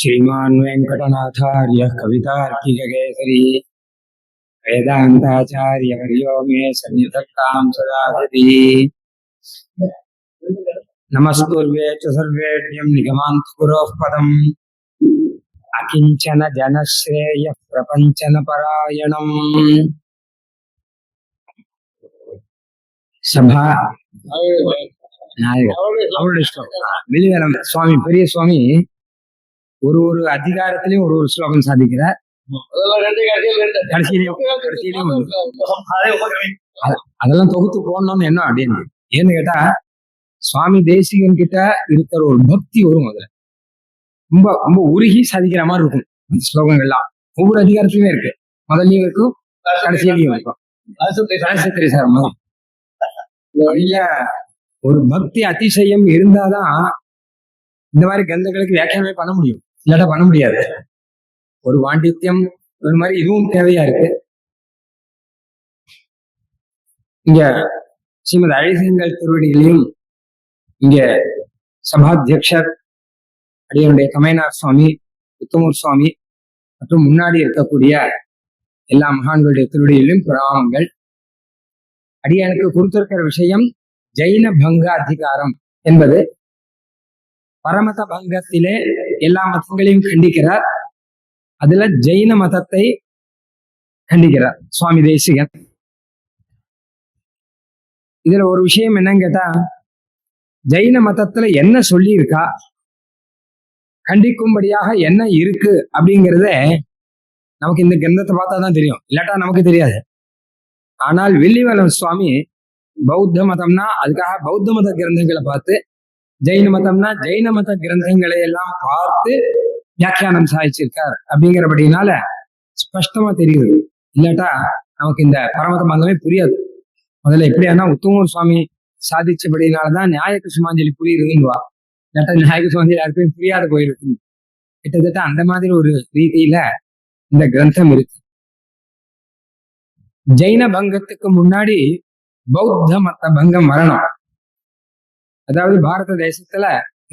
श्रीमान् वेङ्कटनाथार्यः कवितार्किककेसरी वेदान्ताचार्यवर्यो मे सन्निधत्तां सदा हृदि। नमस्कुर्वे च सर्वेभ्यं निगमान्तगुरोः पदम् अकिञ्चन जनश्रेयः प्रपञ्चन परायणम्। சபா அவருடைய வெளிவேலம் சுவாமி பெரிய சுவாமி ஒரு ஒரு அதிகாரத்திலையும் ஒரு ஒரு ஸ்லோகம் சாதிக்கிறார். அதெல்லாம் தொகுத்து போடணும்னு என்ன அப்படின்னு ஏன்னு கேட்டா சுவாமி தேசிகன் கிட்ட இருக்கிற ஒரு பக்தி வரும். அதுல ரொம்ப ரொம்ப உருகி சாதிக்கிற மாதிரி இருக்கும் அந்த ஸ்லோகங்கள்லாம். ஒவ்வொரு அதிகாரத்திலுமே இருக்கு, முதல்லயும் இருக்கும் கடைசியிலையும் இருக்கும். ஒரு பக்தி அதிசயம் இருந்தாதான் இந்த மாதிரி கிரந்தங்களுக்கு வியாக்கியானமே பண்ண முடியும், இல்லாட்டா பண்ண முடியாது. ஒரு பாண்டித்யம் ஒரு மாதிரி இதுவும் தேவையா இருக்கு. இங்க ஸ்ரீமத் அழகியங்கள் திருவடிகளையும் இங்க சபாத்தியக்ஷர் அடியனுடைய கமையனார் சுவாமி, உத்தமூர் சுவாமி மற்றும் முன்னாடி இருக்கக்கூடிய எல்லா மகான்களுடைய திருவடிகளிலும் பிராமங்கள். அடியனுக்கு கொடுத்திருக்கிற விஷயம் ஜெயின பங்க அதிகாரம் என்பது. பரமத பங்கத்திலே எல்லா மதங்களையும் கண்டிக்கிறார். அதுல ஜெயின மதத்தை கண்டிக்கிறார் சுவாமி தேசிகன். இதுல ஒரு விஷயம் என்னன்னு கேட்டா, ஜெயின மதத்துல என்ன சொல்லி இருக்கா, கண்டிக்கும்படியாக என்ன இருக்கு அப்படிங்கிறத நமக்கு இந்த கிரந்தத்தை பார்த்தா தான் தெரியும், இல்லாட்டா நமக்கு தெரியாது. ஆனால் வெள்ளிவலம் சுவாமி பௌத்த மதம்னா அதுக்காக பௌத்த மத கிரந்தங்களை பார்த்து, ஜெயின மதம்னா ஜெயின மத கிரந்தங்களை எல்லாம் பார்த்து வியாக்கியானம் சாதிச்சிருக்கார். அப்படிங்கிறபடினால ஸ்பஷ்டமா தெரியுது, இல்லாட்டா நமக்கு இந்த பரமத மதமே புரியாது. முதல்ல எப்படியானா உத்தமூர் சுவாமி சாதிச்சபடினாலதான் நியாய குசுமாஞ்சலி புரியுதுன்னுவா, இல்லாட்டா நியாய குசுமாஞ்சலி யாருக்கும் புரியாத போயிருக்கு. கிட்டத்தட்ட அந்த மாதிரி ஒரு ரீதியில இந்த கிரந்தம் இருக்கு. ஜெயின பங்கத்துக்கு முன்னாடி பௌத்த மத பங்கம் வரணும். அதாவது பாரத தேசத்துல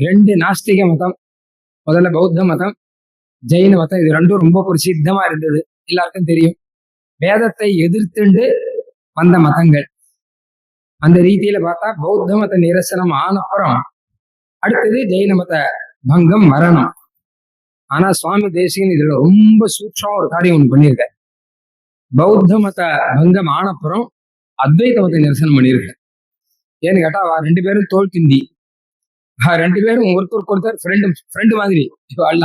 ரெண்டு நாஸ்திக மதம், முதல்ல பௌத்த மதம், ஜெயின மதம், இது ரெண்டும் ரொம்ப பிரசித்தமா இருந்தது, எல்லாருக்கும் தெரியும். வேதத்தை எதிர்த்துண்டு வந்த மதங்கள். அந்த ரீதியில பார்த்தா பௌத்த மத நிரசனம் ஆனப்புறம் அடுத்தது ஜெயின மத பங்கம் வரணும். ஆனா சுவாமி தேசிகன் இதுல ரொம்ப சூட்சமா ஒரு காரியம் ஒண்ணு பண்ணியிருக்க. பௌத்த மத பங்கம் ஆனப்புறம் அத்வைத மத நிரசனம் பண்ணியிருக்க. ஏன்னு கேட்டா ரெண்டு பேரும் தோல் திண்டி, ரெண்டு பேரும் ஒருத்தருக்கு ஒருத்தர் ஃப்ரெண்டு மாதிரி. இப்போ அல்ல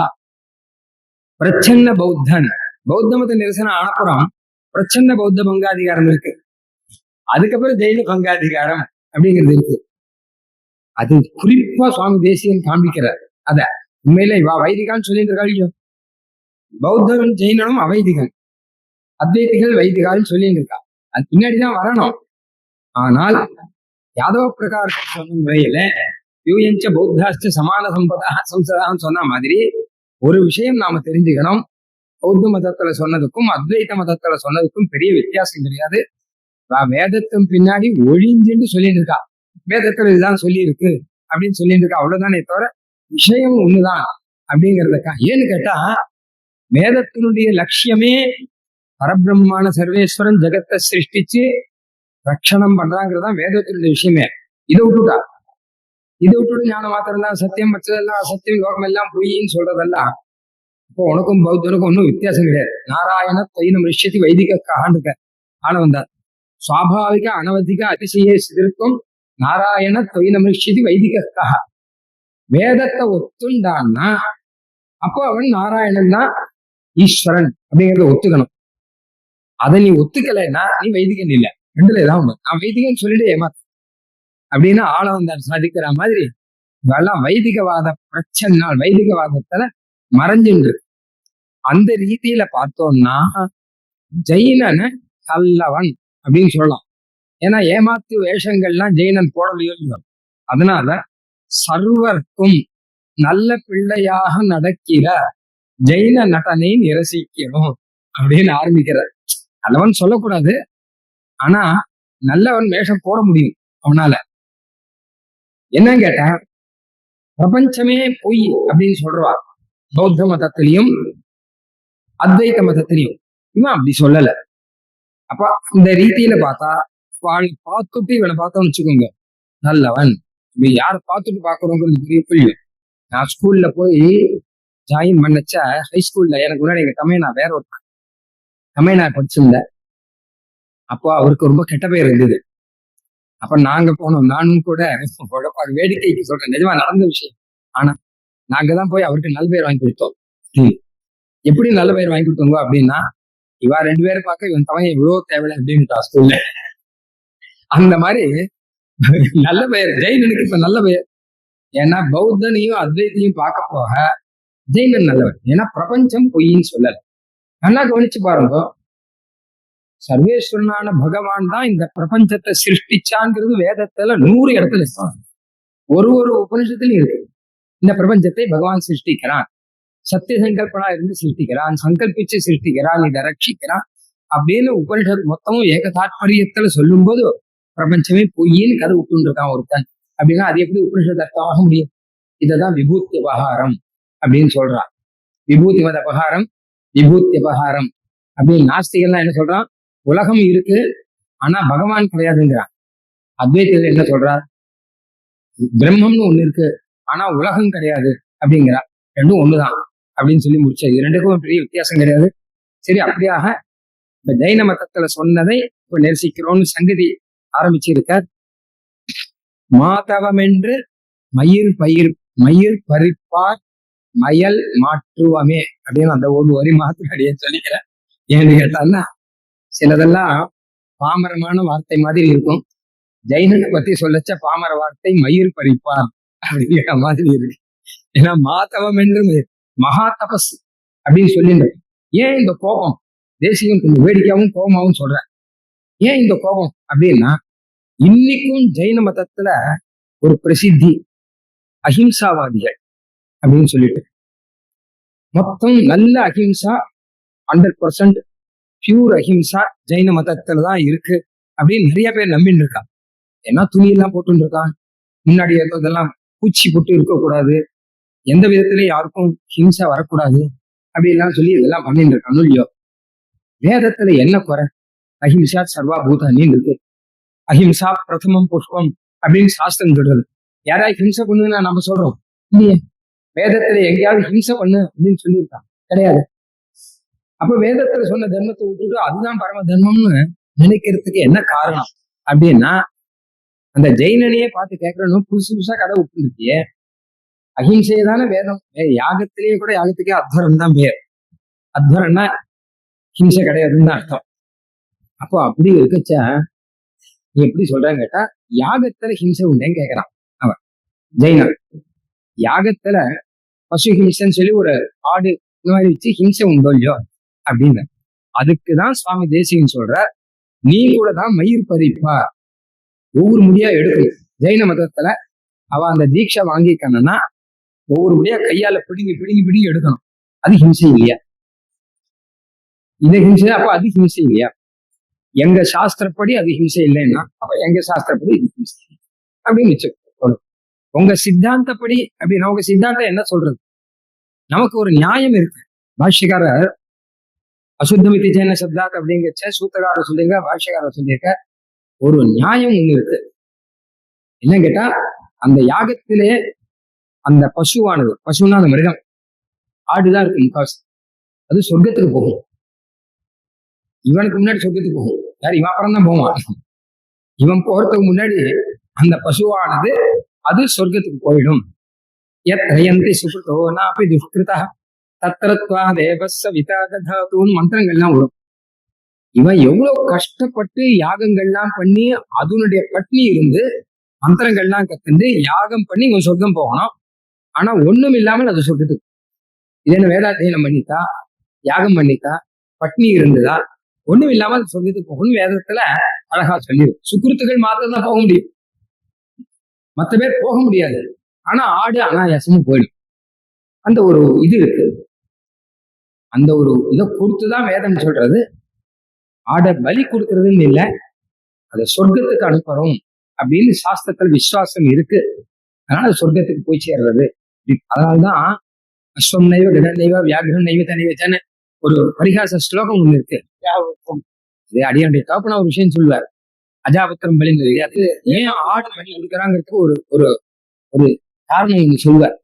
பிரச்சன்ன பௌத்தன், பௌத்த மத நிரசனம் ஆனப்புறம் பிரச்சன்ன பௌத்த பங்காதிகாரம் இருக்கு. அதுக்கப்புறம் ஜெயின பங்காதிகாரம் அப்படிங்கிறது இருக்கு. அது குறிப்பா சுவாமி தேசிகன் காண்பிக்கிறார். அத உண்மையில இவா வைதிகான்னு சொல்லிட்டு இருக்கா, பௌத்தன் ஜெயினனும் அவைதிகன், அத்வைதிகள் வைதிகான்னு சொல்லிட்டு இருக்கா. அது பின்னாடிதான் வரணும். ஆனால் யாதவ பிரகாரம் சொன்ன முறையில யூயஞ்ச பௌத்தாஸ்ட சமான சம்சதான்னு சொன்ன மாதிரி ஒரு விஷயம் நாம தெரிஞ்சுக்கணும். பௌத்த மதத்துல சொன்னதுக்கும் அத்வைத மதத்துல சொன்னதுக்கும் பெரிய வித்தியாசம் கிடையாது. வேதத்தின் பின்னாடி ஒழிஞ்சுன்னு சொல்லிட்டு இருக்கா, வேதத்துல இதுதான் சொல்லி இருக்கு அப்படின்னு சொல்லிட்டு இருக்கா, அவ்வளவுதானே தவிர விஷயம் ஒண்ணுதான் அப்படிங்கிறதுக்கா. ஏன்னு கேட்டா வேதத்தினுடைய லட்சியமே பரபிரம்மான சர்வேஸ்வரன் ஜெகத்தை சிருஷ்டிச்சு ரட்சணம் பண்றாங்கிறதுதான் வேதத்தினுடைய விஷயமே. இதை விட்டுட்டு ஞானம் மாத்திரம் தான் சத்தியம், மற்றதெல்லாம் அசத்தியம், லோகம் எல்லாம் பொய்ன்னு சொல்றதெல்லாம் இப்போ உனக்கும் பௌத்தனுக்கும் ஒன்றும் வித்தியாசம் கிடையாது. நாராயண தைனம் ரிஷியத்தி வைதிக காண்டுக்க ஆன வந்தார். சுவாபாவிக அனவதிக அதிசய சிறுக்கும் நாராயண தொய்னம் ரிஷியத்தி வைதிக. வேதத்தை ஒத்துண்டான்னா அப்போ அவன் நாராயணன் தான் ஈஸ்வரன் அப்படிங்கிறத ஒத்துக்கணும். அதை நீ ஒத்துக்கலைன்னா நீ வைதிகன் இல்லை, ரெண்டுல ஏதாவது ஒண்ணு. நான் வைதிகன் சொல்லிட்டு ஏமாத்த அப்படின்னு ஆள வந்தார் சாதிக்கிற மாதிரி இதெல்லாம் வைதிகவாத பிரச்சனை வைதிகவாதத்துல மறைஞ்சுண்டு. அந்த ரீதியில பார்த்தோம்னா ஜெயினனை நல்லவன் அப்படின்னு சொல்லலாம். ஏன்னா ஏமாத்து வேஷங்கள்லாம் ஜெயினன் போடலையோ. அதனால சர்வர்க்கும் நல்ல பிள்ளையாக நடக்கிற ஜெயின நடனை நிரசிக்கணும் அப்படின்னு ஆரம்பிக்கிறார். நல்லவன் சொல்லக்கூடாது, ஆனா நல்லவன் வேஷம் போட முடியும் அவனால. என்னன்னு கேட்டா பிரபஞ்சமே பொய் அப்படின்னு சொல்றவா, பௌத்த மதத்திலையும் அத்வைத மதத்திலையும் இவன் அப்படி சொல்லல. அப்ப இந்த ரீதியில பார்த்தா பார்த்துட்டு இவனை பார்த்தோம்னு வச்சுக்கோங்க, நல்லவன். இப்ப யாரை பார்த்துட்டு பாக்குறோங்கிறது பெரிய புரியும். நான் ஸ்கூல்ல போய் ஜாயின் பண்ணச்ச ஹை ஸ்கூல்ல எனக்கு முன்னாடி எங்க தமையனா வேற ஒரு தமையனா படிச்சிருந்தேன். அப்போ அவருக்கு ரொம்ப கெட்ட பேர் இருந்தது. அப்ப நாங்க போனோம், நானும் கூட வேடிக்கைக்கு சொல்றேன், நிஜமா நடந்த விஷயம். ஆனா நாங்க தான் போய் அவருக்கு நல்ல பேர் வாங்கி கொடுத்தோம். எப்படி நல்ல பேர் வாங்கி கொடுத்தோங்க அப்படின்னா, இவா 2 பேரும் பார்க்க இவன் தமையன் இவ்வளவு தேவையில்லை அப்படின்னுட்டா ஸ்கூல்ல. அந்த மாதிரி நல்ல பெயர் ஜெயினனுக்கு இப்ப நல்ல பெயர். ஏன்னா பௌத்தனையும் அத்வைத்தையும் பார்க்க போக ஜெயினன் நல்லவன். ஏன்னா பிரபஞ்சம் பொய்ன்னு சொல்லல. நல்லா கவனிச்சு பாருங்க, சர்வேஸ்வரனான பகவான் தான் இந்த பிரபஞ்சத்தை சிருஷ்டிச்சாங்கிறது வேதத்துல 100 இடத்துல இருக்கான். ஒரு உபனிஷத்துலயும் இருக்கு. இந்த பிரபஞ்சத்தை பகவான் சிருஷ்டிக்கிறான், சத்திய சங்கல்பனா இருந்து சிருஷ்டிக்கிறான், சங்கல்பிச்சு சிருஷ்டிக்கிறான், இதை ரட்சிக்கிறான் அப்படின்னு உபனிஷத் மொத்தமும் ஏக தாற்பயத்துல சொல்லும் போது பிரபஞ்சமே பொய்யின்னு கதை விட்டு இருக்கான் ஒருத்தன் அப்படின்னா அது எப்படி உபனிஷத் அர்த்தம் ஆக முடியும்? இததான் விபூத்தி அபகாரம் அப்படின்னு சொல்றான். விபூதி மத அபகாரம், விபூத்தி அபகாரம் அப்படின்னு நாஸ்திகள்லாம் என்ன சொல்றான்? உலகம் இருக்கு ஆனா பகவான் கிடையாதுங்கிறான். அத்வைத்திகள் என்ன சொல்றார்? பிரம்மம்னு ஒண்ணு இருக்கு ஆனா உலகம் கிடையாது அப்படிங்கிறா. ரெண்டும் ஒண்ணுதான் அப்படின்னு சொல்லி முடிச்சா. இது ரெண்டுக்கும் பெரிய வித்தியாசம் கிடையாது. சரி, அப்படியாக இப்ப ஜைன மதத்துல சொன்னதை இப்ப நெரிசிக்கிறோம்னு சங்கதி ஆரம்பிச்சிருக்கார். மாதவம் என்று மயிர் பறிப்பார் மயல் மாற்றுவமே அப்படின்னு அந்த ஒரு வரி மாத்திரம் அடியே சொல்லிக்கிறேன். ஏன்னு கேட்டான்னா சிலதெல்லாம் பாமரமான வார்த்தை மாதிரி இருக்கும். ஜெயினனை பத்தி சொல்லச்ச பாமர வார்த்தை மயிர் பறிப்பார் அப்படிங்கிற மாதிரி இருக்கு. ஏன்னா மாதவம் என்று மகா தபஸ் அப்படின்னு சொல்லிட்டு ஏன் இந்த கோபம்? தேசியம் கொஞ்சம் வேடிக்கையாவும் கோபமாவும் சொல்றேன். ஏன் இந்த கோபம் அப்படின்னா, இன்னைக்கும் ஜெயின மதத்துல ஒரு பிரசித்தி அஹிம்சாவாதிகள் அப்படின்னு சொல்லிட்டு மொத்தம் நல்ல அஹிம்சா 100% பியூர் அஹிம்சா ஜெயின மதத்துல தான் இருக்கு அப்படின்னு நிறைய பேர் நம்பின்னு இருக்கான். ஏன்னா துணியெல்லாம் போட்டு இருக்கான், முன்னாடி இதெல்லாம் பூச்சி போட்டு இருக்கக்கூடாது, எந்த விதத்திலையும் யாருக்கும் ஹிம்சா வரக்கூடாது அப்படின்லாம் சொல்லி இதெல்லாம் பண்ணிட்டு இருக்கான். இல்லையோ, வேதத்துல என்ன குறை? அஹிம்சா சர்வா பூதானின்னு இருக்கு. அஹிம்சா பிரதமம் புஷ்பம் அப்படின்னு சாஸ்திரம் சொல்றது. யாராவது ஹிம்சை பண்ணுன்னா நம்ம சொல்றோம் இல்லையே? வேதத்துல எங்கேயாவது ஹிம்சை பண்ணு அப்படின்னு சொல்லியிருக்கான்? கிடையாது. அப்ப வேதத்துல சொன்ன தர்மத்தை விட்டுட்டு அதுதான் பரம தர்மம்னு நினைக்கிறதுக்கு என்ன காரணம் அப்படின்னா, அந்த ஜெயினனையே பார்த்து கேட்கறணும், புதுசு புதுசா கடை விட்டுருக்கியே. அஹிம்சையை தானே வேதம். யாகத்திலேயே கூட யாகத்துக்கே அத்வரம் தான் பேர். அத்வரம்னா ஹிம்சை கிடையாதுன்னு தான் அர்த்தம். அப்போ அப்படி இருக்கச்சா நீ எப்படி சொல்றான்னு கேட்டா, யாகத்துல ஹிம்சை உண்டேன்னு கேட்கறான் அவன் ஜெயினன். யாகத்துல பசு ஹிம்சைன்னு சொல்லி ஒரு ஆடு இந்த மாதிரி வச்சு ஹிம்சை உண்டோ இல்லையோ அப்படின்னு. அதுக்குதான் சுவாமி தேசிகன் சொல்ற, நீ கூட தான் மயிர் பறிப்பா, ஒவ்வொரு முடியா எடுக்கணும். ஜெயின மதத்துல அவ அந்த தீட்சை வாங்கிக்கணும்னா ஒவ்வொரு முடியா கையால பிடுங்கி பிடுங்கி பிடுங்கி எடுக்கணும். அது ஹிம்சை இல்லையா? இது ஹிம்சை. அப்ப அது ஹிம்சை இல்லையா? எங்க சாஸ்திரப்படி அது ஹிம்சை இல்லைன்னா அப்ப எங்க சாஸ்திரப்படி இது ஹிம்சை அப்படின்னு வச்சு உங்க சித்தாந்தப்படி அப்படின்னா உங்க சித்தாந்தம் என்ன சொல்றது? நமக்கு ஒரு நியாயம் இருக்கு. பாஷ்யக்காரர் அசுத்தமிதி ஜெயன சப்தாத் அப்படிங்கிற சூத்திரக்காரர் சொல்லியிருக்க, பாஷ்யக்காரர் சொல்லியிருக்க ஒரு நியாயம் ஒண்ணு இருக்கு. என்ன கேட்டா, அந்த யாகத்திலே அந்த பசுவானது, பசுன்னா அந்த மிருகம், ஆடுதான் இருக்கு முக்காசு, அது சொர்க்கத்துக்கு போகும். இவனுக்கு முன்னாடி சொர்க்கத்துக்கு போகும். யார்? இவன் அப்புறம் தான் போவான். இவன் போறதுக்கு முன்னாடி அந்த பசுவானது அது சொர்க்கத்துக்கு போயிடும். சுகிருத்தோனாபி துஷ்கிருதா தத்திரத்வா தேவஸ்ஸ விதாகதாதுன்னு மந்திரங்கள்லாம் வரும். இவன் எவ்வளவு கஷ்டப்பட்டு யாகங்கள்லாம் பண்ணி அதனுடைய பட்னி இருந்து மந்திரங்கள்லாம் கத்துண்டு யாகம் பண்ணி இவன் சொர்க்கம் போகணும். ஆனா ஒண்ணும் இல்லாமல் அது சொர்க்கத்துக்கு. இது என்ன வேதாத்தியனம் பண்ணித்தா, யாகம் பண்ணித்தா, பட்னி இருந்ததா, ஒண்ணும் இல்லாமல் சொர்க்கத்துக்கு போகணும். வேதத்துல அழகா சொல்லிடும். சுக்கிருத்துகள் மாத்திரம் தான் போக முடியும், மற்ற பேர் போக முடியாது. ஆனா ஆடு அனாயாசமும் போயிடும். அந்த ஒரு இது இருக்கு. அந்த ஒரு இதை கொடுத்துதான் வேதம் சொல்றது. ஆடை பலி கொடுக்கறதுன்னு இல்லை, அதை சொர்க்கத்துக்கு அனுப்புறோம் அப்படின்னு சாஸ்திரத்தில் விசுவாசம் இருக்கு. அதனால சொர்க்கத்துக்கு போய் சேர்றது. அதனால்தான் அஸ்வம் நைவ கடன் நைவ வியாகிரம் நைவ தனிவச்சான ஒரு பரிகாச ஸ்லோகம் ஒண்ணு இருக்கு. அது அடியனுடைய தகப்பன ஒரு விஷயம் சொல்லுவார். அஜாபத்திரம் பலிங்கிறது அது ஏன் ஆடு பலி கொடுக்குறாங்கிறதுக்கு ஒரு ஒரு ஒரு காரணம் ஒண்ணு சொல்லுவார்.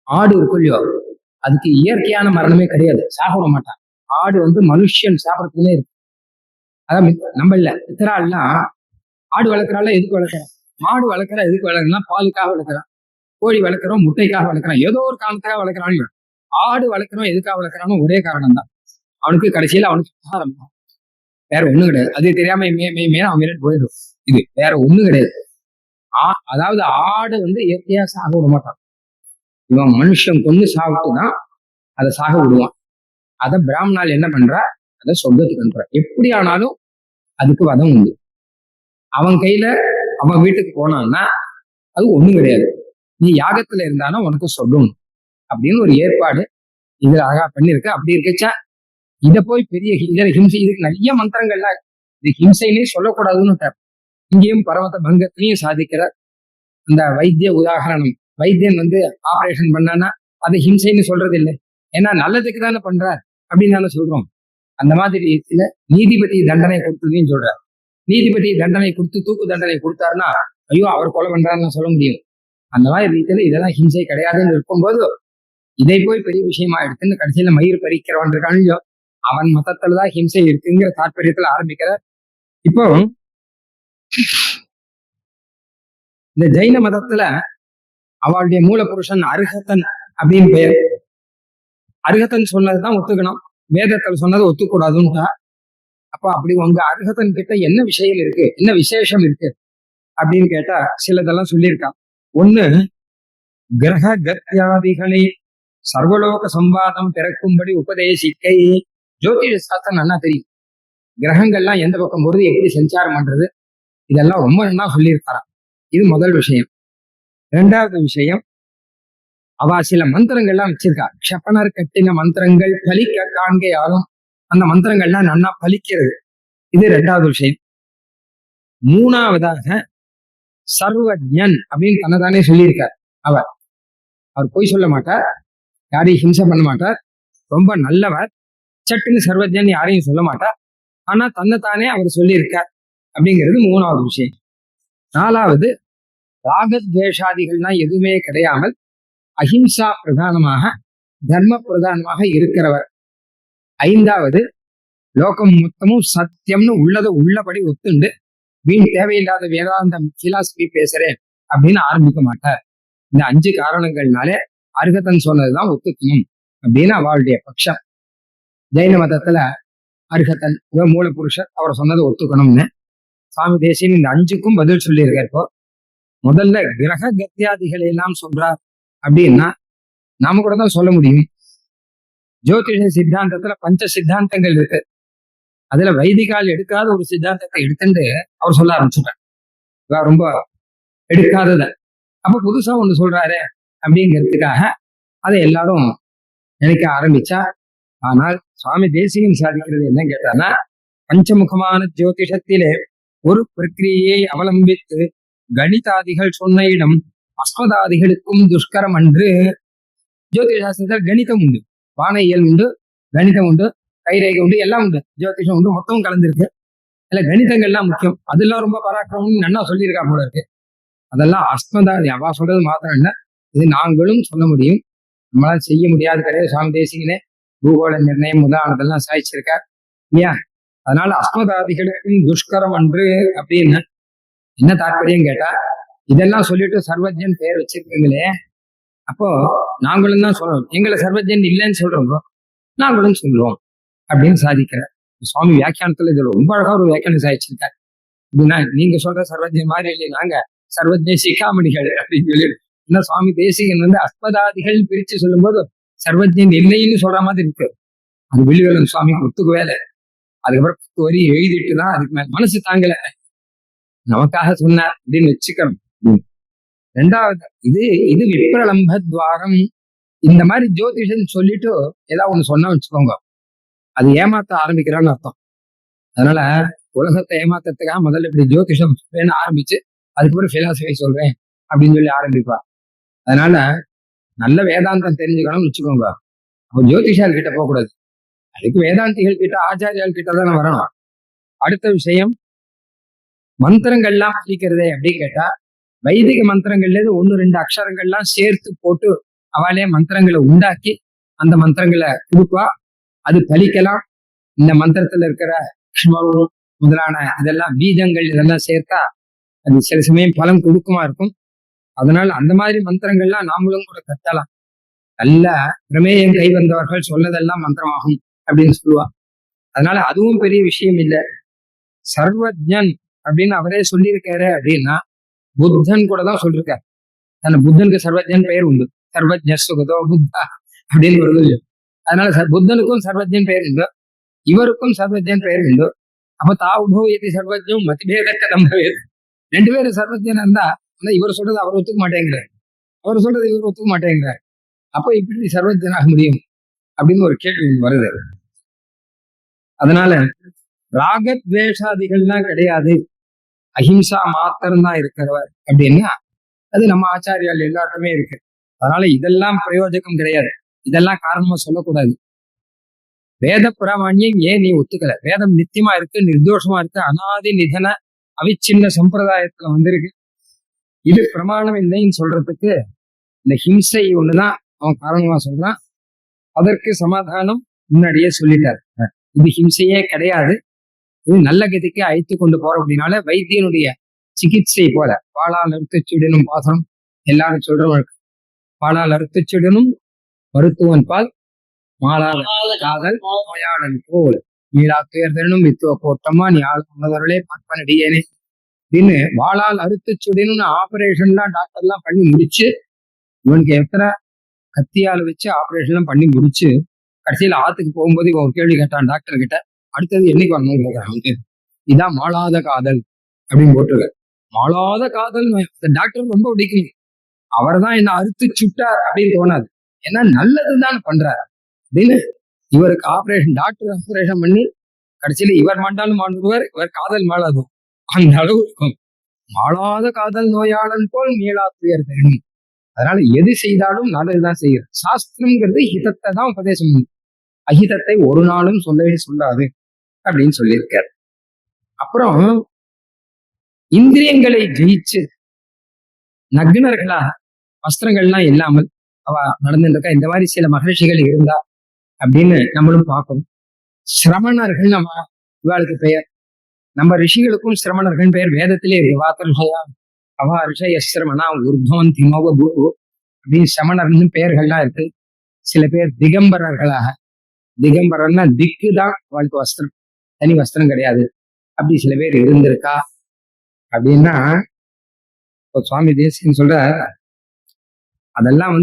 ஆடு இருக்கும் இல்லையோ, அதுக்கு இயற்கையான மரணமே கிடையாது, சாப்பிட மாட்டான். ஆடு மனுஷன் சாப்பிடறதுலே இருக்கு. அதான் நம்ம இல்ல இத்தராள்லாம் ஆடு வளர்க்குறாள் எதுக்கு வளர்க்குறான்? மாடு வளர்க்குறா எதுக்கு வளர்க்குறான்? பாலுக்காக வளர்க்குறான். கோழி வளர்க்குறோம் முட்டைக்காக வளர்க்குறான், ஏதோ ஒரு காரணத்துக்காக வளர்க்குறான். ஆடு வளர்க்குறோம் எதுக்காக வளர்க்குறானோ ஒரே காரணம் தான். அவனுக்கு கடைசியில அவனுக்கு ஆரம்பம், வேற ஒண்ணும் கிடையாது. அது தெரியாம அவன் மேல போயிடும். இது வேற ஒண்ணும் கிடையாது. அதாவது ஆடு இயற்கையா சாக விட மாட்டான். இவன் மனுஷன் கொண்டு சாப்பிட்டுதான் அதை சாக விடுவான். அதை பிராமணால் என்ன பண்றா? அதை சொர்க்கத்துக்கு அனுப்புற. எப்படி ஆனாலும் அதுக்கு வதம் உண்டு. அவன் கையில அவன் வீட்டுக்கு போனான்னா அது ஒண்ணும் கிடையாது. நீ யாகத்துல இருந்தானா உனக்கு சொர்க்கம் அப்படின்னு ஒரு ஏற்பாடு இதுல அழகா பண்ணிருக்க. அப்படி இருக்கச்சா இதை போய் பெரிய ஹிம்சை, இதுக்கு நிறைய மந்திரங்கள்லாம் இது ஹிம்சையிலே சொல்லக்கூடாதுன்னு இங்கேயும் பரமத பங்கத்திலையும் சாதிக்கிற அந்த வைத்திய உதாகரணம். வைத்தியன் ஆபரேஷன் பண்ணானா அது ஹிம்சைன்னு சொல்றது இல்லை, ஏன்னா நல்லதுக்கு தானே பண்றார் அப்படின்னு தானே சொல்றோம். அந்த மாதிரி நீதிபதி தண்டனை கொடுத்ததையும் சொல்றார். நீதிபதி தண்டனை கொடுத்து தூக்கு தண்டனை கொடுத்தாருன்னா ஐயோ அவர் கொலை பண்றாருன்னு சொல்ல முடியும். அந்த மாதிரி ரீதியில இதெல்லாம் ஹிம்சை கிடையாதுன்னு இருக்கும்போது இதை போய் பெரிய விஷயமா எடுத்துன்னு கடைசியில மயிர் பறிக்கிறவன் இருக்கானோ அவன் மதத்துலதான் ஹிம்சை இருக்குங்கிற தாற்பயத்துல ஆரம்பிக்கிற. இப்போ இந்த ஜெயின மதத்துல அவளுடைய மூல புருஷன் அருகத்தன் அப்படின்னு பெயர். அருகத்தன் சொன்னதுதான் ஒத்துக்கணும், வேதத்தில் சொன்னது ஒத்துக்கூடாதுன்னு. அப்ப அப்படி உங்க அருகத்தன் கிட்ட என்ன விஷயம் இருக்கு, என்ன விசேஷம் இருக்கு அப்படின்னு கேட்டா சிலதெல்லாம் சொல்லியிருக்கான். ஒண்ணு, கிரக கத்தியாதிகளை சர்வலோக சம்பாதம் பிறக்கும்படி உபதேசிக்கை. ஜோதிட சாஸ்திரம் நல்லா தெரியும், கிரகங்கள்லாம் எந்த பக்கம் போறது, எப்படி சஞ்சாரம் பண்றது, இதெல்லாம் ரொம்ப நல்லா சொல்லியிருக்காராம். இது முதல் விஷயம். இரண்டாவது விஷயம், அவ சில மந்திரங்கள்லாம் வச்சிருக்கா. க்ஷபனர் கட்டின மந்திரங்கள் பலிக்க காண்கையாலும் அந்த மந்திரங்கள்லாம் நன்னா பலிக்கிறது. இது இரண்டாவது விஷயம். மூணாவதாக சர்வஜன் அப்படின்னு தன்னைதானே சொல்லியிருக்கார். அவர் போய் சொல்ல மாட்டார், யாரையும் ஹிம்சை பண்ண மாட்டார், ரொம்ப நல்லவர், சட்டுன்னு சர்வஜன் யாரையும் சொல்ல மாட்டார். ஆனா தன்னைத்தானே அவர் சொல்லியிருக்கார் அப்படிங்கிறது மூணாவது விஷயம். நாலாவது, ராகத்வேஷாதிகள்லாம் எதுவுமே கிடையாமல் அஹிம்சா பிரதானமாக தர்ம பிரதானமாக இருக்கிறவர். ஐந்தாவது, லோகம் மொத்தமும் சத்தியம்னு உள்ளதை உள்ளபடி ஒத்துண்டு வீண் தேவையில்லாத வேதாந்தம் பிலாசபி பேசுறேன் அப்படின்னு ஆரம்பிக்க மாட்டார். இந்த 5 காரணங்கள்னாலே அருகத்தன் சொன்னதுதான் ஒத்துக்கணும் அப்படின்னு அவளுடைய பட்சம். ஜெயின மதத்துல அருகத்தன் மூல புருஷர் அவர் சொன்னதை ஒத்துக்கணும்னு சுவாமி தேசியன் இந்த 5க்கும் பதில் சொல்லியிருக்கார். இப்போ முதல்ல கிரக கத்தியாதிகளை எல்லாம் சொல்றார் அப்படின்னா நாம கூட தான் சொல்ல முடியும். ஜோதிஷ சித்தாந்தத்துல பஞ்ச சித்தாந்தங்கள் இருக்கு. அதுல வைதிகால் எடுக்காத ஒரு சித்தாந்தத்தை எடுத்துட்டு அவர் சொல்ல ஆரம்பிச்சுட்டார், ரொம்ப எடுக்காதத. அப்ப புதுசா ஒண்ணு சொல்றாரு அப்படிங்கிறதுக்காக அதை எல்லாரும் நினைக்க ஆரம்பிச்சா. ஆனால் சுவாமி தேசிகன் சாதிக்கிறது என்ன கேட்டானா, பஞ்சமுகமான ஜோதிஷத்திலே ஒரு பிரக்கிரியை அவலம்பித்து கணிதாதிகள் சொன்ன இடம் அஸ்மதாதிகளுக்கும் துஷ்கரம் அன்று. ஜோதிஷாஸ்திரத்தில் கணிதம் உண்டு, வானையியல் உண்டு, கணிதம் உண்டு, கைரேகை உண்டு, எல்லாம் உண்டு, ஜோதிஷம் உண்டு, மொத்தமும் கலந்துருக்கு. இல்ல கணிதங்கள்லாம் முக்கியம், அதெல்லாம் ரொம்ப பராக்கிரமம்னு நல்லா சொல்லியிருக்கா போல இருக்கு. அதெல்லாம் அஸ்மதாதி அவா சொல்றது மாத்திரம் இல்ல, இது நாங்களும் சொல்ல முடியும், நம்மளால செய்ய முடியாது கிடையாது. சுவாமி தேசிகனே பூகோள நிர்ணயம் முதலானதெல்லாம் சாதிச்சிருக்கார் இல்லையா? அதனால அஸ்மதாதிகளுக்கும் துஷ்கரம் அன்று அப்படின்னு என்ன தாற்பயம் கேட்டா, இதெல்லாம் சொல்லிட்டு சர்வஜன் பெயர் வச்சிருக்கீங்களே, அப்போ நாங்களும் தான் சொல்றோம், எங்களை சர்வஜன் இல்லைன்னு சொல்றோம், நாங்களும் சொல்றோம் அப்படின்னு சாதிக்கிறார். சுவாமி வியாக்கியானத்துல இதுல ரொம்ப அழகா ஒரு வியாக்கியானம் சாதிச்சிருக்காரு. இதுனா நீங்க சொல்ற சர்வஜன் மாதிரி இல்லை, நாங்க சர்வஜ சிகாமணிகள் அப்படின்னு சொல்லி. ஏன்னா சுவாமி தேசிகன் அஸ்மதாதிகள் பிரிச்சு சொல்லும் போது சர்வஜன் இல்லைன்னு சொல்ற மாதிரி இருக்கு. அது வெளிவேலன் சுவாமி ஒத்துக்கு வேலை. அதுக்கப்புறம் 10 வரி எழுதிட்டு தான் அதுக்கு மேல மனசு தாங்கல, நமக்காக சொன்னார் அப்படின்னு வச்சுக்கணும். ரெண்டாவது, இது விப்ரலம்ப துவாரம். இந்த மாதிரி ஜோதிஷன் சொல்லிட்டு ஏதாவது ஒண்ணு சொன்னா வச்சுக்கோங்க, அது ஏமாத்த ஆரம்பிக்கிறான்னு அர்த்தம். அதனால உலகத்தை ஏமாத்துறதுக்காக முதல்ல இப்படி ஜோதிஷம் சொல்றேன்னு ஆரம்பிச்சு அதுக்கப்புறம் பிலாசபி சொல்றேன் அப்படின்னு சொல்லி ஆரம்பிப்பா. அதனால நல்ல வேதாந்தம் தெரிஞ்சுக்கணும்னு வச்சுக்கோங்க. அப்போ ஜோதிஷால் கிட்ட போகக்கூடாது. அதுக்கு வேதாந்திகள் கிட்ட ஆச்சாரியால் கிட்ட தானே வரணும். அடுத்த விஷயம், மந்திரங்கள்லாம் படிக்கிறதே அப்படின்னு கேட்டா, வைதிக மந்திரங்கள்ல ஒன்னு ரெண்டு அக்ஷரங்கள்லாம் சேர்த்து போட்டு அவளே மந்திரங்களை உண்டாக்கி அந்த மந்திரங்களை கொடுப்பா. அது பலிக்கலாம். இந்த மந்திரத்துல இருக்கிற க்ஷ்மம் முதலான இதெல்லாம் பீஜங்கள் இதெல்லாம் சேர்த்தா அது சில சமயம் பலன் கொடுக்குமா இருக்கும். அதனால அந்த மாதிரி மந்திரங்கள்லாம் நாமளும் கூட கத்தலாம். நல்ல பிரமேயம் கை வந்தவர்கள் சொல்லதெல்லாம் மந்திரமாகும் அப்படின்னு சொல்லுவா. அதனால அதுவும் பெரிய விஷயம் இல்லை. சர்வஜன் அப்படின்னு அவரே சொல்லியிருக்காரு அப்படின்னா புத்தன் கூட தான் சொல்லியிருக்காரு. அந்த புத்தனுக்கு சர்வஜன் பெயர் உண்டு. சர்வஜ சுகதோ புத்தா அப்படின்னு வருது. அதனால புத்தனுக்கும் சர்வஜன் பெயர் உண்டு, இவருக்கும் சர்வஜன் பெயர் உண்டு. அப்ப தாவுபோ எது சர்வஜம் மத்திபேதத்தை நம்பவேது. ரெண்டு பேரும் சர்வஜனா இருந்தா ஆனா இவர் சொல்றது அவர் ஒத்துக்க மாட்டேங்கிறார், அவர் சொல்றது இவர் ஒத்துக்க மாட்டேங்கிறார். அப்ப இப்படி சர்வஜனாக முடியும் அப்படின்னு ஒரு கேள்வி வருது. அதனால ராகத்வேஷாதிகள்லாம் கிடையாது, அஹிம்சா மாத்திரம்தான் இருக்கிறவர் அப்படின்னா அது நம்ம ஆச்சாரியால் எல்லாருக்குமே இருக்கு. அதனால இதெல்லாம் பிரயோஜனம் கிடையாது, இதெல்லாம் காரணமா சொல்லக்கூடாது. வேத பிராமணியம் ஏன் நீ ஒத்துக்கல? வேதம் நித்தியமா இருக்கு, நிர்தோஷமா இருக்கு, அனாதி நிதன அவிச்சின்ன சம்பிரதாயத்துல வந்திருக்கு. இது பிரமாணம் இல்லைன்னு சொல்றதுக்கு இந்த ஹிம்சை ஒண்ணுதான் அவன் காரணமா சொல்றான். அதற்கு சமாதானம் முன்னாடியே சொல்லிட்டார். இது ஹிம்சையே கிடையாது, இது நல்ல கதிக்கு அழைத்து கொண்டு போற அப்படின்னால வைத்தியனுடைய சிகிச்சை போல பாலால் அறுத்துச்சுடனும் பாசனம் எல்லாரும் சொல்றவங்க. பாலால் அறுத்துச்சுடனும் மருத்துவன் பால் மாலால் காதல் நோயாளன் போல் மீளா துயர்தனும் வித்துவ கோட்டமா நீ ஆளுநர்களே பார்ப்பனடியேனே அப்படின்னு வாளால் அறுத்து சுடணும்னு ஆபரேஷன்லாம் டாக்டர்லாம் பண்ணி முடிச்சு, இவனுக்கு எத்தனை கத்தியால் வச்சு ஆபரேஷன்லாம் பண்ணி முடிச்சு கடைசியில் ஆத்துக்கு போகும்போது இவன் ஒரு கேள்வி கேட்டான் டாக்டர் கிட்ட, அடுத்தது என்னைக்கு வரணும்னு கேட்கறான். இதான் மாளாத காதல் அப்படின்னு போட்டுருக்க. மாளாத காதல் டாக்டர் ரொம்ப பிடிக்கும். அவர் தான் என்ன அறுத்து சுட்டார் அப்படின்னு தோணாது, ஏன்னா நல்லதுதான் பண்றாரு அப்படின்னு. இவருக்கு ஆபரேஷன் டாக்டர் ஆபரேஷன் பண்ணி கடைசியில இவர் மாண்டாலும் மாண்டுவார், இவர் காதல் மாளாதும் அந்த அளவு இருக்கும். மாளாத காதல் நோயாளன் போல் மீளா துயர் தரும். அதனால எது செய்தாலும் நல்லதுதான் செய்யும். சாஸ்திரம்ங்கிறது ஹிதத்தை தான் உபதேசம் பண்ணும், அஹிதத்தை ஒரு நாளும் சொல்லவே சொல்லாது அப்படின்னு சொல்லியிருக்கார். அப்புறம் இந்திரியங்களை ஜெயிச்சு நக்னர்களா வஸ்திரங்கள்லாம் இல்லாமல் அவ நடந்துருக்கா. இந்த மாதிரி சில மகர்ஷிகள் இருந்தா அப்படின்னு நம்மளும் பார்க்கணும். சிரமணர்கள் நம்ம இவாளுக்கு பெயர், நம்ம ரிஷிகளுக்கும் சிரமணர்கள் பெயர் வேதத்திலே வாத்தர்ஷயா அவா ரிஷய சிரமணா உர்தவன் திமோக குரு அப்படின்னு சமணர்னு பெயர்கள்லாம் இருக்கு. சில பேர் திகம்பரர்களாக, திகம்பரன்னா திக்கு தான் அவளுக்கு வஸ்திரம், தனி வஸ்திரம் கிடையாது, அப்படி சில பேர் இருந்திருக்கா. அப்படின்னா இப்போ சுவாமி தேசிகன் சொல்ற அதெல்லாம்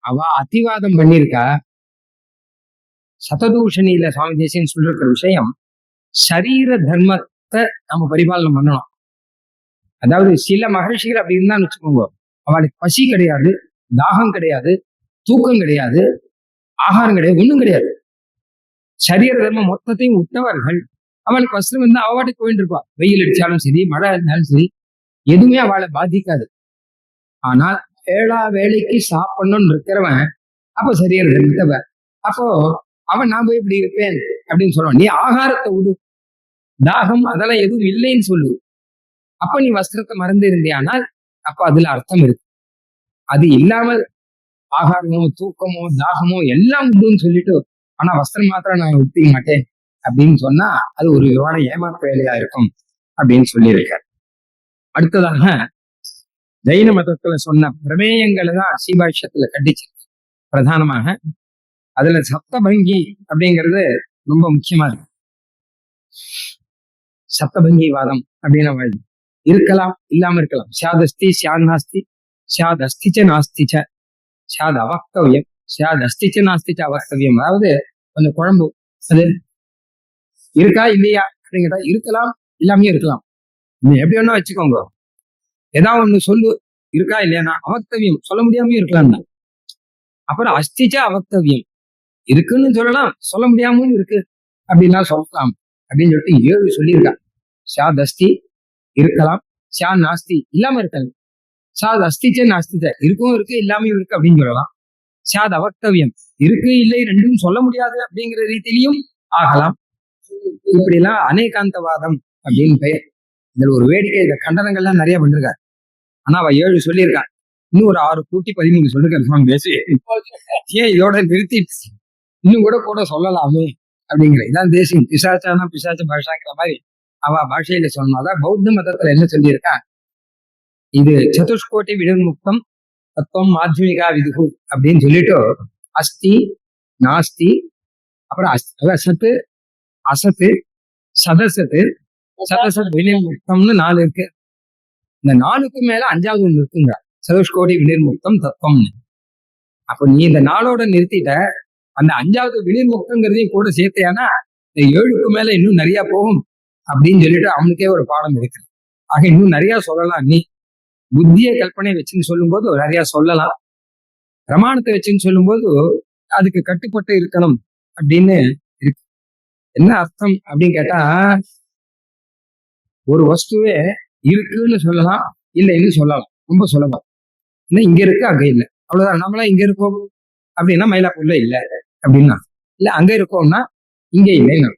அவ அதிவாதம் பண்ணியிருக்கா. சததூஷணியில சுவாமி தேசிகன் சொல்ற விஷயம், சரீர தர்மத்தை நம்ம பரிபாலனம் பண்ணணும். அதாவது சில மகர்ஷிகள் அப்படி இருந்தான்னு வச்சுக்கோங்க, அவளுக்கு பசி கிடையாது, தாகம் கிடையாது, தூக்கம் கிடையாது, ஆகாரம் கிடையாது, ஒண்ணும் கிடையாது. சரீர தர்மம் மொத்தத்தையும் விட்டவர்கள். அவளுக்கு வஸ்திரம் இருந்தா அவளுக்கு போயிட்டு இருப்பா, வெயில் அடிச்சாலும் சரி மழை இருந்தாலும் சரி எதுவுமே அவளை பாதிக்காது. ஆனால் ஏழா வேலைக்கு சாப்பிடணும்னு இருக்கிறவன் அப்போ சரீர தர்மத்தை அப்போ அவன் நான் போய் இப்படி இருப்பேன் அப்படின்னு சொல்லுவான். நீ ஆகாரத்தை விடு, தாகம் அதெல்லாம் எதுவும் இல்லைன்னு சொல்லு. அப்ப நீ வஸ்திரத்தை மறந்து இருந்தியானால் அப்ப அதுல அர்த்தம் இருக்கு. அது இல்லாமல் ஆகாரமோ தூக்கமோ தாகமோ எல்லாம் உண்டுன்னு சொல்லிட்டு ஆனா வஸ்திரம் மாத்திரம் நான் விட்டுக்க மாட்டேன் அப்படின்னு சொன்னா அது ஒரு விதமான ஏமாற்ற வேலையா இருக்கும் அப்படின்னு சொல்லியிருக்கார். அடுத்ததாக ஜெயின மதத்துல சொன்ன பிரமேயங்களை தான் சீபாஷ்யத்துல கட்டிச்சு பிரதானமாக. அதுல சப்தபங்கி அப்படிங்கிறது ரொம்ப முக்கியமா இருக்கு. சப்தபங்கி வாதம் அப்படின்னு இருக்கலாம், இல்லாம இருக்கலாம். சியாதஸ்தி சியாத் நாஸ்தி, சியாத் அஸ்திச்ச நாஸ்திச்ச, சியாத் அவக்தவியம், சியாத் அஸ்திச்ச நாஸ்திச்ச அவக்தவியம். அதாவது கொஞ்சம் குழம்பு, அது இருக்கா இல்லையா அப்படிங்கிற இருக்கலாம், இல்லாமே இருக்கலாம். நீ எப்படி வேணா வச்சுக்கோங்க, ஏதாவது ஒண்ணு சொல்லு இருக்கா இல்லையானா அவக்தவியம் சொல்ல முடியாம இருக்கலாம் தான். அப்புறம் அஸ்திச்ச அவக்தவியம் இருக்குன்னு சொல்லலாம், சொல்ல முடியாமலும் இருக்கு அப்படின்லாம் சொல்லலாம் அப்படின்னு சொல்லிட்டு 7 சொல்லியிருக்கான். சியாத் அஸ்தி இருக்கலாம், சியா நாஸ்தி இல்லாம இருக்காது, சாத் அஸ்திச்சே நாஸ்திச்ச இருக்கவும் இருக்கு இல்லாமையும் இருக்கு அப்படின்னு சொல்லலாம். சாத் அவக்தவியம், இருக்கு இல்லை ரெண்டும் சொல்ல முடியாது அப்படிங்கிற ரீதியிலையும் ஆகலாம். இப்படி எல்லாம் அநேகாந்தவாதம் அப்படின்னு பெயர். இதுல ஒரு வேடிக்கை, இந்த கண்டனங்கள்லாம் நிறைய பண்ணிருக்காரு. ஆனா அவ 7 சொல்லியிருக்கான், இன்னும் ஒரு 6 கூட்டி 13 சொல்லிருக்காரு சுவாமி பேசி. ஏன் இதோட நிறுத்தி இன்னும் கூட சொல்லலாமே அப்படிங்கிற. இதான் தேசியம். பிசாச்சானா பிசாச்ச பாஷாங்கிற மாதிரி அவ பாஷையில சொல்லணும். அதான் பௌத்த மதத்துல என்ன சொல்லியிருக்கா, இது சதுஷ்கோட்டி விடுமுக்தம் தத்துவம் மாத்மிகா விதுகு அப்படின்னு சொல்லிட்டு அஸ்தி நாஸ்தி, அப்புறம் அசத்து அசத்து சதசத்து சதசத் வினிர்முக்தம்னு 4 இருக்கு. இந்த 4க்கு மேல 5வது ஒன்று இருக்குங்க, சதுஷ்கோடி வினிர்முக்தம் தத்துவம்னு. அப்ப நீ இந்த 4ஓட நிறுத்திட்ட, அந்த 5வது வினிர்முக்தங்கிறதையும் கூட சேர்த்தையானா இந்த 7க்கு மேல இன்னும் நிறைய போகும் அப்படின்னு சொல்லிட்டு அவனுக்கே ஒரு பாடம் இருக்கு. ஆக இன்னும் நிறைய சொல்லலாம். நீ புத்திய கல்பனை வச்சுன்னு சொல்லும் போது நிறைய சொல்லலாம், பிரமாணத்தை வச்சுன்னு சொல்லும் போது அதுக்கு கட்டுப்பட்டு இருக்கணும் அப்படின்னு இருக்கு. என்ன அர்த்தம் அப்படின்னு கேட்டா, ஒரு வஸ்துவே இருக்குன்னு சொல்லலாம், இல்லைன்னு சொல்லலாம், ரொம்ப சொல்லலாம். ஏன்னா இங்க இருக்கு அங்க இல்லை, அவ்வளவுதான். நம்மளா இங்க இருக்கோம் அப்படின்னா மயிலாப்பூர்ல இல்லை அப்படின்னா, இல்ல அங்க இருக்கோம்னா இங்க இல்லைன்னு.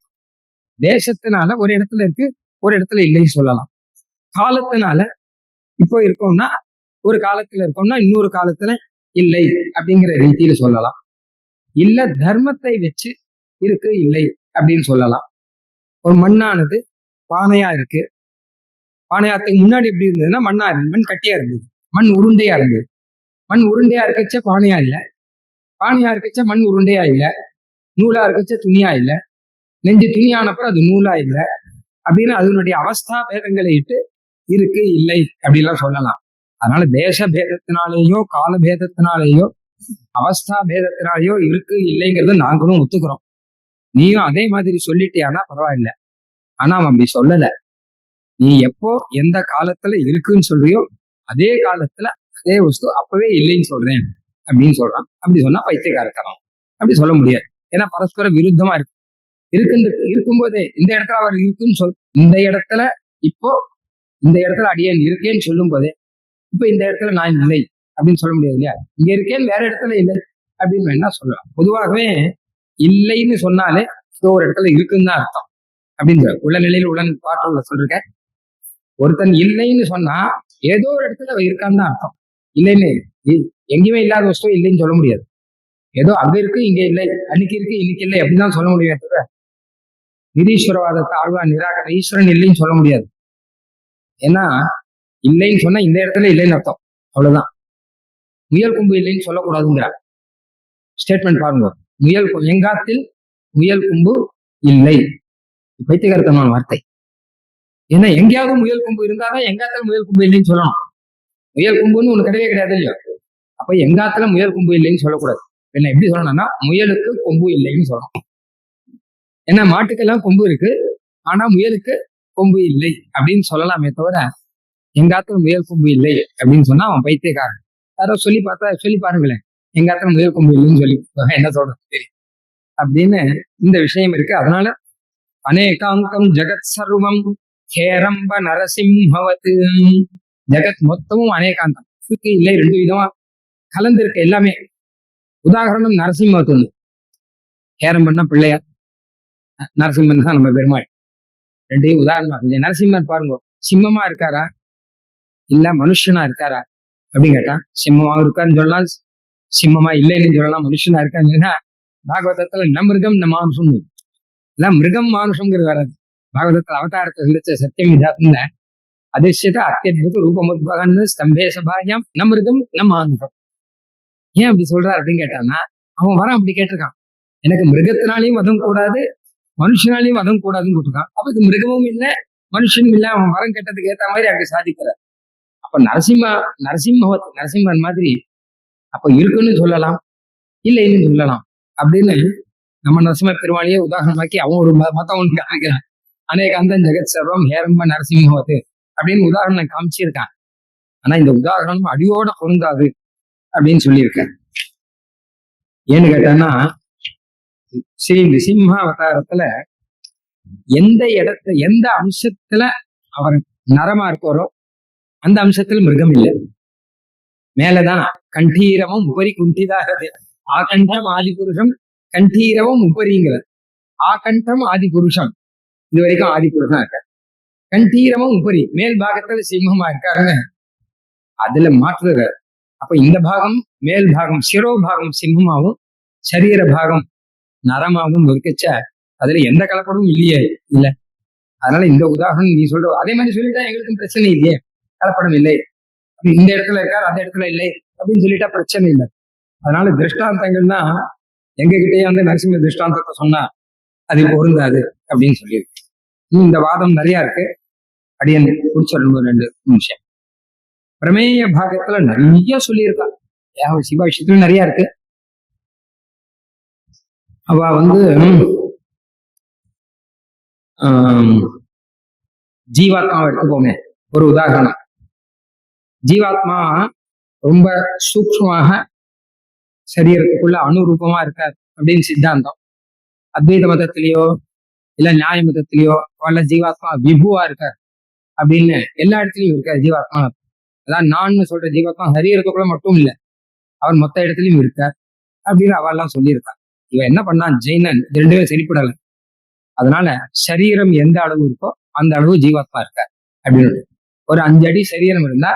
தேசத்தினால ஒரு இடத்துல இருக்கு, ஒரு இடத்துல இல்லைன்னு சொல்லலாம். காலத்தினால இப்போ இருக்கோம்னா ஒரு காலத்துல இருக்கோம்னா இன்னொரு காலத்துல இல்லை அப்படிங்கிற ரீதியில சொல்லலாம். இல்ல தர்மத்தை வச்சு இருக்கு இல்லை அப்படின்னு சொல்லலாம். ஒரு மண்ணானது பானையா இருக்கு, பானையாத்துக்கு முன்னாடி எப்படி இருந்ததுன்னா மண்ணா இருந்தது, மண் கட்டியா இருந்தது, மண் உருண்டையா இருந்தது. மண் உருண்டையா இருக்கச்ச பானையா இல்லை, பானையா இருக்கச்ச மண் உருண்டையா இல்லை, நூலா இருக்கச்ச துணியா இல்லை, நெஞ்சு துணியானப்பறம் அது நூலா இல்லை அப்படின்னு அதனுடைய அவஸ்தா பேதங்களை இட்டு இருக்கு இல்லை அப்படிலாம் சொல்லலாம். அதனால தேச பேதத்தினாலேயோ கால பேதத்தினாலேயோ அவஸ்தா பேதத்தினாலேயோ இருக்கு இல்லைங்கிறத நாங்களும் ஒத்துக்கிறோம். நீயும் அதே மாதிரி சொல்லிட்டியானா பரவாயில்ல. ஆனா அவன் அப்படி சொல்லல. நீ எப்போ எந்த காலத்துல இருக்குன்னு சொல்றியோ அதே காலத்துல அதே வஸ்து அப்பவே இல்லைன்னு சொல்றேன் அப்படின்னு சொல்றான். அப்படி சொன்னா பைத்தியக்காரத்தனம். அப்படி சொல்ல முடியாது. ஏன்னா பரஸ்பர விருத்தமா இருக்கு. இருக்கும்போதே இந்த இடத்துல அவர் இருக்குன்னு இந்த இடத்துல இப்போ இந்த இடத்துல அடியேன் இருக்கேன்னு சொல்லும் போதே இப்ப இந்த இடத்துல நான் இல்லை அப்படின்னு சொல்ல முடியாது இல்லையா? இங்க இருக்கேன் வேற இடத்துல இல்லை அப்படின்னு வேணா சொல்லலாம். பொதுவாகவே இல்லைன்னு சொன்னாலே ஒரு இடத்துல இருக்குன்னு தான் அர்த்தம் அப்படின்னு உள்ள நிலையில் உள்ள பாட்டுல சொல்லிருக்கேன். ஒருத்தன் இல்லைன்னு சொன்னா ஏதோ ஒரு இடத்துல இருக்கான்னு தான் அர்த்தம். இல்லைன்னு எங்கேயுமே இல்லாத வஸ்துவம் இல்லைன்னு சொல்ல முடியாது. ஏதோ அங்க இருக்கு இங்க இல்லை, அன்னைக்கு இருக்கு இன்னைக்கு இல்லை அப்படின்னு தான் சொல்ல முடியாது. தவிர நிரீஸ்வரவாதத்தை ஆழ்வா நிராகர ஈஸ்வரன் இல்லைன்னு சொல்ல முடியாது. ஏன்னா இல்லைன்னு சொன்னா இந்த இடத்துல இல்லைன்னு அர்த்தம், அவ்வளவுதான். முயல் கொம்பு இல்லைன்னு சொல்லக்கூடாதுங்கிற ஸ்டேட்மெண்ட் பாருங்க. எங்காத்தில் முயல் கொம்பு இல்லை, பைத்தியகாரத்தனமான வார்த்தை. ஏன்னா எங்கேயாவது முயல் கொம்பு இருந்தாதான் எங்காத்துல முயல் கொம்பு இல்லைன்னு சொல்லணும். முயல் கொம்புன்னு ஒண்ணு கிடையவே கிடையாது இல்லையா? அப்ப எங்காத்துல முயல் கொம்பு இல்லைன்னு சொல்லக்கூடாது. என்ன எப்படி சொல்லணும்னா முயலுக்கு கொம்பு இல்லைன்னு சொல்லணும். ஏன்னா மாட்டுக்கெல்லாம் கொம்பு இருக்கு, ஆனா முயலுக்கு கொம்பு இல்லை அப்படின்னு சொல்லலாமே தவிர எங்காத்துல முயல் கொம்பு இல்லை அப்படின்னு சொன்னா அவன் பைத்தியக்காரன். யாரோ சொல்லி பாருங்களேன், எங்காத்துல முயல் கொம்பு இல்லைன்னு சொல்லி என்ன சொல்றது தெரியும் அப்படின்னு இந்த விஷயம் இருக்கு. அதனால அநேகாங்கம் ஜெகத் சர்வம் ஹேரம்ப நரசிம்ஹவத், ஜெகத் மொத்தமும் அநேகாந்தம் இருக்கு இல்லை, 2 விதமா கலந்துருக்கு எல்லாமே. உதாரணம் நரசிம்மத்து ஒண்ணு, ஹேரம்பன்னா பிள்ளையார், நரசிம்மன் தான் நம்ம பெருமாள். 2 உதாரணமா இருக்கு. நரசிம்மர் பாருங்க, சிம்மமா இருக்காரா இல்ல மனுஷனா இருக்காரா அப்படின்னு கேட்டா சிம்மமா இருக்கான்னு சொல்லலாம், சிம்மமா இல்லைன்னு சொல்லலாம், மனுஷனா இருக்கான்னு. பாகவதத்துல மிருகம் மானுஷம் எல்லாம் மிருகம் மானுஷம்ங்கிறது வராது. பாகவதத்துல அவதாரத்தை சொல்லிச்ச சத்தியம் இதாத்துல அதிர்ஷ்யத அத்தியத்புத ரூபமுத்பகன்னு ஸ்தம்பே சபாயம் மிருகம் மானுஷம். ஏன் அப்படி சொல்றாரு அப்படின்னு கேட்டான்னா அவன் வரான் அப்படி கேட்டிருக்கான், எனக்கு மிருகத்தினாலையும் வதம் கூடாது மனுஷனாலையும் வதம் கூடாதுன்னு போட்டிருக்கான். அப்ப இது மிருகமும் இல்லை மனுஷனும் இல்லை, அவன் வரம் கேட்டதுக்கு ஏற்ற மாதிரி அங்க சாதிக்கிறார். அப்ப நரசிம்மன் மாதிரி அப்ப இருக்குன்னு சொல்லலாம் இல்லைன்னு சொல்லலாம் அப்படின்னு நம்ம நரசிம்ம பெருமாளையே உதாரணமாக்கி அவன் ஒரு மதம் ஒன்று காமிக்கிறான். அநேகாந்தம் ஜெகத் சர்வம் ஹேரம்ப நரசிம்மவத்து அப்படின்னு உதாரணம் காமிச்சிருக்கான். ஆனா இந்த உதாரணம் அடியோட பொருந்தாது அப்படின்னு சொல்லியிருக்கேன். ஏன்னு கேட்டான்னா ஸ்ரீ நிருசிம்ம அவதாரத்துல எந்த அம்சத்துல அவர் நரமா இருக்காரோ அந்த அம்சத்துல மிருகம் இல்லை. மேலதான் கண்டீரமும் உபரி குண்டிதாகிறது ஆகண்டம் ஆதி புருஷம் கண்டீரவம் உபரிங்கிறது. ஆகண்டம் ஆதி புருஷம், இது வரைக்கும் ஆதி புருஷம் இருக்க. கண்டீரவம் உபரி, மேல் பாகத்துல சிம்மமா இருக்காருன்னு அதுல மாற்றுற. அப்ப இந்த பாகம் மேல் பாகம் சிரோபாகம் சிம்மமாவும் சரீர பாகம் நரமாவும் இருக்கச்ச அதுல எந்த கலப்படமும் இல்லையே இல்ல. அதனால இந்த உதாரணம் நீ சொல்ற அதே மாதிரி சொல்லிட்டா எங்களுக்கும் பிரச்சனை இல்லையே, கலப்படம் இல்லை. இந்த இடத்துல இருக்காரு அந்த இடத்துல இல்லை அப்படின்னு சொல்லிட்டா பிரச்சனை இல்லை. அதனால திருஷ்டாந்தங்கள்னா எங்க கிட்டேயே வந்து நரசிம்ம திருஷ்டாந்தத்தை சொன்னா அது பொருந்தாது அப்படின்னு சொல்லியிருக்கு. இன்னும் இந்த வாதம் நிறைய இருக்கு, அடியன் குறிச்சிடணும் 2 நிமிஷம். பிரமேய பாகத்துல நிறைய சொல்லியிருக்கான், சிவா விஷயத்துல நிறைய இருக்கு. அவ வந்து ஜீவாத்மாவை எடுத்துக்கோங்க ஒரு உதாரணம். ஜீவாத்மா ரொம்ப சூக்ஷ்மமாக சரீரத்துக்குள்ள அணுரூபமா இருக்காது அப்படின்னு சித்தாந்தம். அத்வைத மதத்திலேயோ இல்ல நியாய மதத்திலேயோ அல்ல ஜீவாத்மா விபுவா இருக்கார் அப்படின்னு எல்லா இடத்துலயும் இருக்காரு ஜீவாத்மா. அதான் நான் சொல்ற ஜீவாத்மா சரீரத்துக்குள்ள மட்டும் இல்லை, அவர் மொத்த இடத்துலயும் இருக்கார் அப்படின்னு அவெல்லாம் சொல்லியிருக்கார். இவன் என்ன பண்ணான், ஜெயினன் 2 பேரும் சரிப்படல. அதனால சரீரம் எந்த அளவு இருக்கோ அந்த அளவு ஜீவாத்மா இருக்கார் அப்படின்னு. ஒரு 5 அடி சரீரம் இருந்தா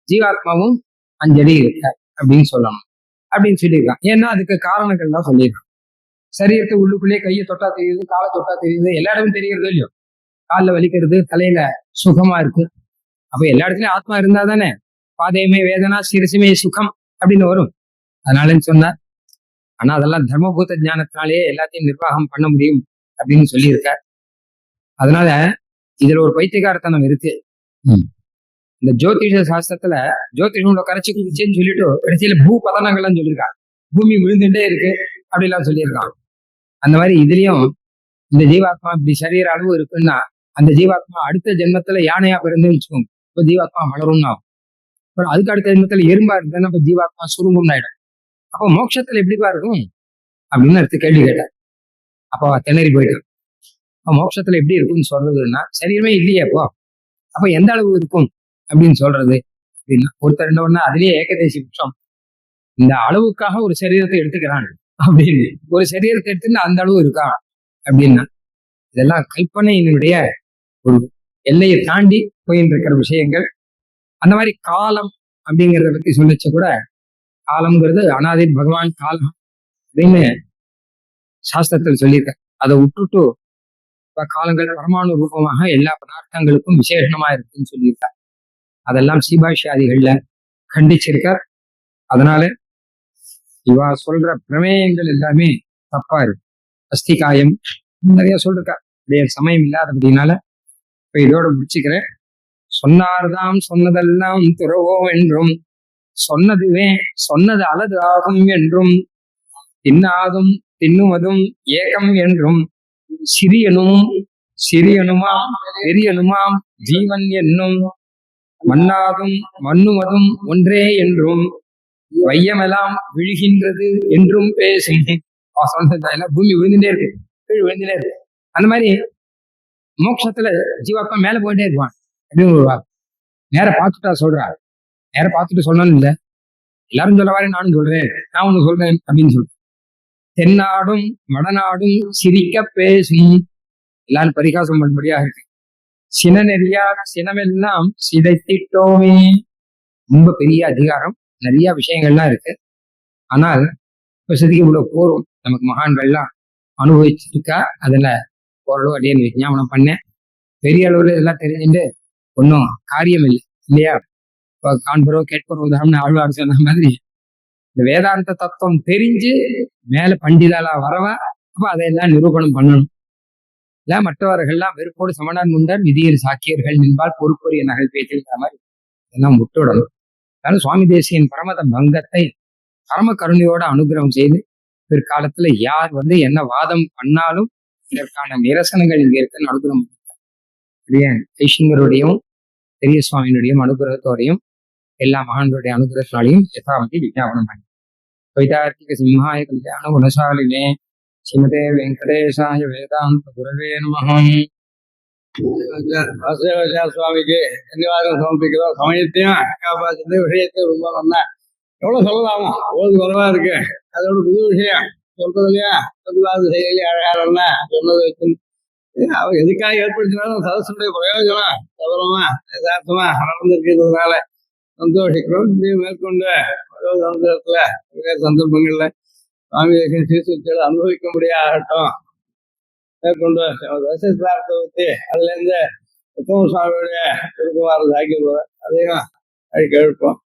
ஜீவாத்மாவும் 5 அடி இருக்கார் அப்படின்னு சொல்லணும் அப்படின்னு சொல்லியிருக்கான். ஏன்னா அதுக்கு காரணங்கள் தான் சொல்லியிருக்கான். சரீரத்தை உள்ளுக்குள்ளே கையை தொட்டா தெரியுது, காலை தொட்டா தெரியுது, எல்லா இடமும் தெரியுறது இல்லையோ. காலில் வலிக்கிறது, தலையில சுகமா இருக்கு. அப்ப எல்லா இடத்துலயும் ஆத்மா இருந்தா தானே பாதையுமே வேதனா சிரசுமே சுகம் அப்படின்னு வரும். அதனாலன்னு சொன்னார். ஆனா அதெல்லாம் தர்மபூத ஞானத்தினாலேயே எல்லாத்தையும் நிர்வாகம் பண்ண முடியும் அப்படின்னு சொல்லியிருக்கார். அதனால இதுல ஒரு பைத்தியகாரத்தனம் இருக்கு. இந்த ஜோதிஷ சாஸ்திரத்துல ஜோதிஷம் கரைச்சி குடிச்சேன்னு சொல்லிட்டு கடைசியில பூ பதனங்கள்லாம் சொல்லியிருக்காங்க, பூமி விழுந்துட்டே இருக்கு அப்படிலாம் சொல்லியிருக்காங்க. அந்த மாதிரி இதுலயும் இந்த ஜீவாத்மா இப்படி சரீர அளவு இருக்குன்னா அந்த ஜீவாத்மா அடுத்த ஜென்மத்துல யானையா பிறந்துன்னு வச்சுக்கோங்க, இப்ப ஜீவாத்மா வளரும்னு ஆகும். அப்புறம் அதுக்கு அடுத்த ஜென்மத்துல எறும்பா இருந்ததுன்னா இப்ப ஜீவாத்மா சுருங்கும் ஆயிடும். அப்போ மோட்சத்துல எப்படிப்பா இருக்கும் அப்படின்னு அடுத்து கேள்வி கேட்டார். அப்போ திணறி போயிட்டான். அப்போ மோட்சத்துல எப்படி இருக்கும்னு சொல்றதுன்னா சரீரமே இல்லையே அப்போ, அப்ப எந்த அளவு இருக்கும் அப்படின்னு சொல்றது அப்படின்னா ஒருத்தர் என்ன பண்ணா அதுலயே ஏகதேசி புட்சம், இந்த அளவுக்காக ஒரு சரீரத்தை எடுத்துக்கிறான் அப்படின்னு. ஒரு சரீரத்தை எடுத்துன்னு அந்த அளவு இருக்கா அப்படின்னா இதெல்லாம் கல்பனையினுடைய ஒரு எல்லையை தாண்டி போயின்னு இருக்கிற விஷயங்கள். அந்த மாதிரி காலம் அப்படிங்கிறத பத்தி சொல்லிச்ச கூட, காலம்ங்கிறது அனாதி பகவான் காலம் அப்படின்னு சாஸ்திரத்தில் சொல்லியிருக்க. அதை விட்டுட்டு இப்ப காலங்கள் பரமாணு ரூபமாக எல்லா பதார்த்தங்களுக்கும் விசேஷமா இருக்குன்னு சொல்லியிருக்கார். அதெல்லாம் சீபாஷியாதிகள்ல கண்டிச்சிருக்கார். அதனால இவா சொல்ற பிரமேயங்கள் எல்லாமே தப்பா இருக்கு. அஸ்திகாயம் நிறைய சொல்லிருக்கா. சமயம் இல்லாதபடினால இப்ப இதோட முடிச்சுக்கிறேன். சொன்னார்தாம் சொன்னதெல்லாம் துறவோம் என்றும், சொன்னதுவே சொன்னது அலது ஆகும் என்றும், தின்னாதும் தின்னுவதும் ஏகம் என்றும், சிறியனும் சிறியனுமாம் பெரியனுமாம் ஜீவன் என்னும், மன்னாதும் மண்ணுவதும் ஒன்றே என்றும், வையமெல்லாம் விழுகின்றது என்றும் பேசும். சொன்னதெல்லாம் பூமி விழுந்துட்டே இருக்கு, கீழ் விழுந்துட்டே இருக்கு. அந்த மாதிரி மோட்சத்துல ஜீவாத்மா மேல போயிட்டே இருப்பான் அப்படின்னு ஒரு நேர பார்த்துட்டா சொல்றாரு. நேர பார்த்துட்டு சொல்லணும் இல்லை, எல்லாரும் சொல்ல வாரி நானும் சொல்றேன், நான் ஒண்ணு சொல்றேன் அப்படின்னு சொல்றேன். தென்னாடும் வடநாடும் சிரிக்க பேசும், எல்லாரும் பரிகாசம் பண்ணும்படியா இருக்கு. சினநெறியா சினமெல்லாம் சிதைத்திட்டோமே. ரொம்ப பெரிய அதிகாரம், நிறைய விஷயங்கள்லாம் இருக்கு. ஆனால் வசதிக்கு இவ்வளவு போரும். நமக்கு மகான்கள்லாம் அனுபவிச்சிருக்கா. அதுல ஓரளவு அடியன் விஞ்ஞாபனம் பண்ணேன். பெரிய அளவுல இதெல்லாம் தெரிஞ்சுட்டு ஒன்றும் காரியம் இல்லை இல்லையா. இப்போ காண்பரோ கேட்பரோ உதாரணம் ஆழ்வார் சொன்ன மாதிரி இந்த வேதாந்த தத்துவம் தெரிஞ்சு மேல பண்டிதாலா வரவா, அப்ப அதையெல்லாம் நிரூபணம் பண்ணணும். இல்ல மற்றவர்கள்லாம் வெறுப்போடு சமணர் முண்டர் விதியில் சாக்கியர்கள் என்பால் பொறுப்பொரிய நகல் பேச்சுங்கிற மாதிரி இதெல்லாம் விட்டுவிடணும். அதனால சுவாமி தேசியன் பரமத பங்கத்தை பரம கருணையோட அனுகிரகம் செய்து பிற்காலத்துல யார் என்ன வாதம் பண்ணாலும் இதற்கான நிரசனங்கள் இங்க இருக்குன்னு அனுகிரகம் ஐஷங்கருடையும் பெரிய சுவாமியினுடையும் அனுகிரகத்தோடையும் எல்லா மகான்களுடைய அனுகிரகத்தினாலையும் யதாவதி விஞ்ஞாபனம் பண்ணி வைதார்த்திக சிம்ஹாய கல்யாண குணசாலினே ஸ்ரீமதே வெங்கடேசாய வேதாந்த குரவே நமஹம். சுவாமிக்கு தன்யவாதம் சமர்ப்பிக்கிறோம். சமயத்தையும் காப்பாற்று விஷயத்தை ரொம்ப நல்லா எவ்வளவு சொல்லலாமா, போது குறைவா இருக்கு. அதோட புது விஷயம் சொல்றது இல்லையா, சொல்லாத செயலி அழகாரன்னா சொன்னது வச்சு அவர் எதுக்காக ஏற்படுத்தினாலும் சதசனுடைய பிரயோஜனம் சபலமா யதார்த்தமா நடந்திருக்கிறதுனால சந்தோஷிக்கிறோம். இப்படியும் மேற்கொண்டு சந்தர்ப்பத்துல சந்தர்ப்பங்கள்ல சுவாமி சீசுக்களை அனுபவிக்க முடியாகட்டும். மேற்கொண்டு தசத்தார்த்தை பற்றி அதுல இருந்து உத்தம சுவாமியுடைய திருக்குமார சாக்கியம் அதையும் அழிக்க எழுப்போம்.